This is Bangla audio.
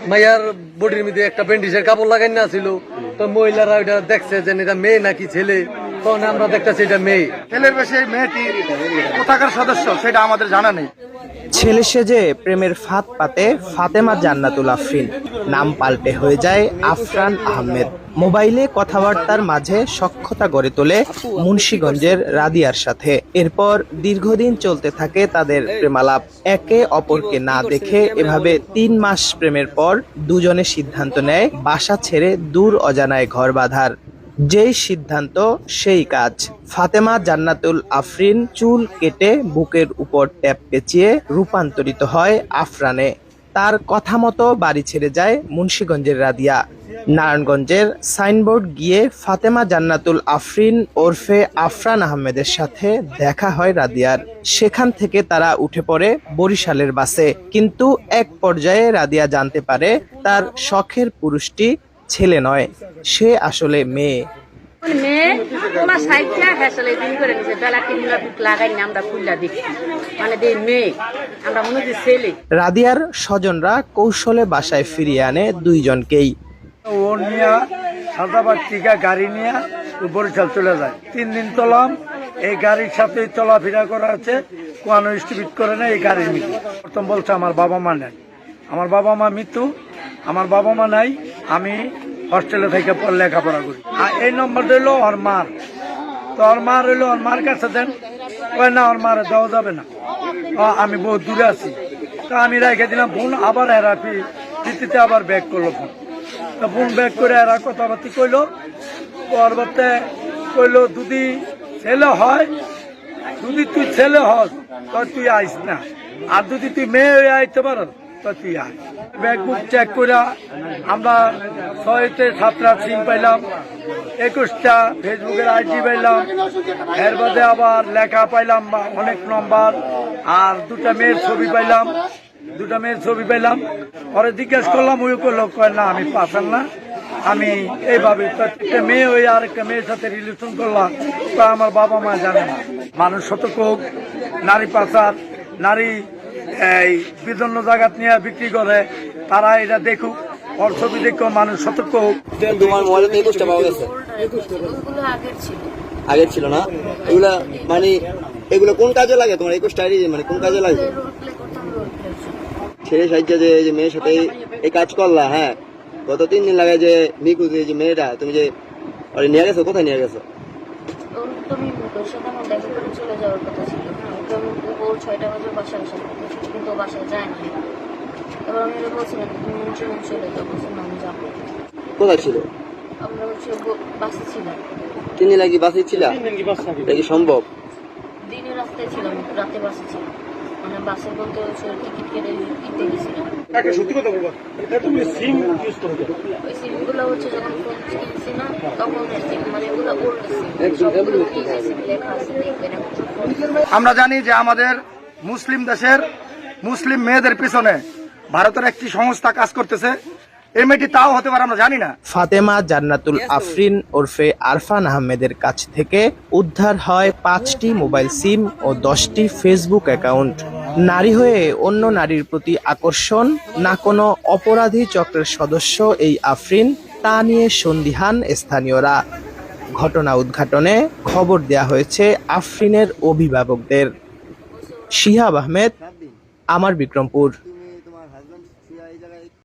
মাইয়ার বডির মধ্যে একটা ব্যান্ডিজের কাপড় লাগাই না ছিল, তো মহিলারা ওইটা দেখছে যে এটা মেয়ে নাকি ছেলে, তখন আমরা দেখতেছি এটা মেয়ে। ছেলের বেশে মেয়েটি কোথাকার সদস্য সেটা আমাদের জানা নেই। ছেলে সেজে প্রেমের ফাঁদ পাতে ফাতেমা জান্নাতুল আফরিন, নাম পাল্টে হয়ে যায় আফরান আহমেদ। মোবাইলে কথাবার্তার মাঝে সখ্যতা গড়ে তোলে মুন্সিগঞ্জের রাদিয়ার সাথে। এরপর দীর্ঘদিন চলতে থাকে তাদের প্রেমালাপ। একে অপরকে না দেখে এভাবে 3 মাস প্রেমের পর দুজনে সিদ্ধান্ত নেয় বাসা ছেড়ে দূর অজানায় ঘর বাঁধার। যেই সিদ্ধান্ত সেই কাজ। ফাতেমা জান্নাতুল আফরিন চুল কেটে বুকের উপর ট্যাপ পেঁচিয়ে রূপান্তরিত হয় আফরানে। তার কথা মতো বাড়ি ছেড়ে যায় মুন্সিগঞ্জের রাদিয়া। নারায়ণগঞ্জের সাইনবোর্ড গিয়ে ফাতেমা জান্নাতুল আফরিন ওরফে আফরান আহমেদের সাথে দেখা হয় রাদিয়ার। সেখান থেকে তারা উঠে পড়ে বরিশালের বাসে। কিন্তু এক পর্যায়ে রাদিয়া জানতে পারে তার শখের পুরুষটি ছেলে নয়, সে আসলে মেয়ে। রাদিয়ার স্বজনরা কৌশলে বাসায় ফিরিয়ে আনে দুইজনকেই। ও নিয়ে সাদাবাদ টিকা গাড়ি নিয়ে বরিশাল চলে যায়। 3 দিন চলাম, এই গাড়ির সাথে চলাফেরা করা আছে, কোনো স্টিপিট করে না এই গাড়ির মৃত্যু। প্রথম বলছে আমার বাবা মা নাই, আমার বাবা মা মৃত্যু, আমার বাবা মা নাই, আমি হস্টেলে থেকে লেখাপড়া করি। আর এই নম্বরটা হইলো ওর মার, তো ওর মার হইলো ওর মার কাছে দেন, ওই না ওর মারে দেওয়া যাবে না, আমি বহু দূরে আছি। তা আমি রেখে দিলাম ফোন, আবার এরা পিতিতে আবার ব্যাক করলো ফোন। তা ফোন ব্যাক করে এরা কথাবার্তা কইলো, পরবর্তী কইলো যদি ছেলে হয়, যদি তুই ছেলে হস তো তুই আইস না, আর যদি তুই মেয়ে হয়ে আইতে পার তো তুই আয়। ব্যাকবুক চেক করে আমরা 6টা 7টা সিম পাইলাম, 21টা ফেসবুকের আইডি পাইলাম, এর বাদে আবার লেখা পাইলাম অনেক নম্বর, আর 2টা মেয়ের ছবি পাইলাম, 2টা মেয়ের ছবি পাইলাম। পরে জিজ্ঞেস করলাম, ওই করলো কয় না আমি পাঠান না, আমি এইভাবে একটা মেয়ে হয়ে আর একটা মেয়ের সাথে রিলেশন করলাম, তা আমার বাবা মা জানে না। মানুষ সতর্ক হোক, নারী পাচার, নারী এই বিভিন্ন জায়গা নিয়ে বিক্রি করে, তারা এটা দেখুক, ওর ছবি দেখো, মানুষ সতর্ক হোক। তোমার মোবাইলে তো 21টা পাওয়া গেছে, আগের ছিল না এগুলা, মানে এগুলো কোন কাজে লাগে তোমার 21টা আইডি, মানে কোন কাজে লাগে? ছেলে সাহায্য যে মেয়ের সাথে এই কাজ করলা, হ্যাঁ, গত 3 দিন লাগে যে নিখুঁজ যে মেয়েটা, তুমি যে নিয়ে গেছো, কোথায় নিয়ে গেছো? কোথায় ছিল? 3 দিন আগে বাসে ছিল, এটা কি সম্ভব? দিনের রাস্তায় ছিলাম, রাতে বাসে ছিলাম, মানে বাসে বলতে টিকিট কেটে কিনতে গেছিলাম। সত্যি কথা বলবো, এটা তুমি সিম ইউজ করো? ওই সিমগুলো হচ্ছে যখন ফোন কিনছি না তখন সিম, মানে এগুলো ওল্ড সিম, লেখা আছে দেখবেন। আমরা জানি যে আমাদের মুসলিম দেশের মুসলিম মেয়েদের পিছনে ভারতের একটি সংস্থা কাজ করতেছে, এই মেয়েটি তাও হতে পারে আমরা জানি না। ফাতেমা জান্নাতুল আফরিন ওরফে আরফান আহমেদের কাছ থেকে উদ্ধার হয় 5টি মোবাইল সিম ও 10টি ফেসবুক অ্যাকাউন্ট। নারী হয়ে অন্য নারীর প্রতি আকর্ষণ না কোনো অপরাধী চক্রের সদস্য এই আফরিন, তা নিয়ে সন্দিহান স্থানীয়রা। ঘটনা উদ্ঘাটনে খবর দেয়া হয়েছে আফরিনের অভিভাবকদের। শিহাব আহমেদ, আমার বিক্রমপুর।